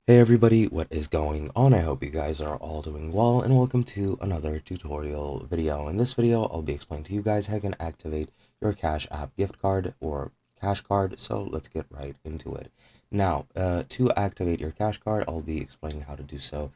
Hey everybody, what is going on? I hope you guys are all doing well and welcome to another tutorial video. In this video, I'll be explaining to you guys how you can activate your Cash App gift card or cash card, so let's get right into it. Now, to activate your cash card, I'll be explaining how to do so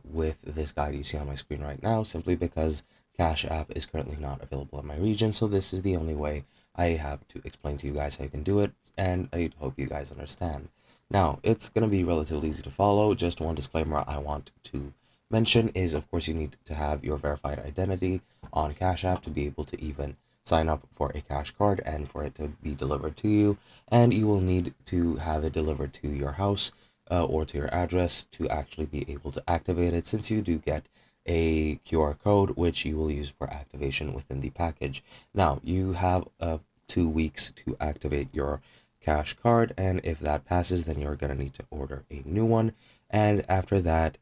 with this guide you see on my screen right now, simply because Cash App is currently not available in my region, so this is the only way I have to explain to you guys how you can do it, and I hope you guys understand. Now, it's going to be relatively easy to follow. Just one disclaimer I want to mention is, of course, you need to have your verified identity on Cash App to be able to even sign up for a cash card and for it to be delivered to you. And you will need to have it delivered to your house or to your address to actually be able to activate it, since you do get a QR code which you will use for activation within the package. Now, you have 2 weeks to activate your cash card, and if that passes, then you're going to need to order a new one, and after that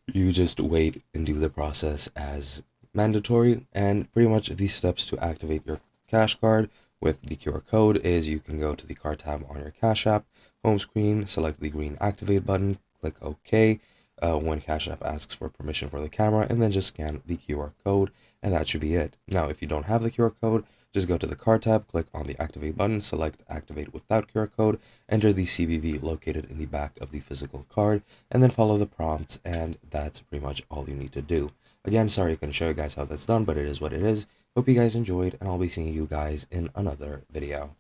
you just wait and do the process as mandatory. And pretty much these steps to activate your cash card with the QR code is you can go to the card tab on your Cash App home screen, select the green activate button, click OK when Cash App asks for permission for the camera, and then just scan the QR code, and that should be it. Now, if you don't have the QR code, just go to the card tab, click on the activate button, select activate without QR code, enter the CVV located in the back of the physical card, and then follow the prompts, and that's pretty much all you need to do. Again, sorry I couldn't show you guys how that's done, but it is what it is. Hope you guys enjoyed, and I'll be seeing you guys in another video.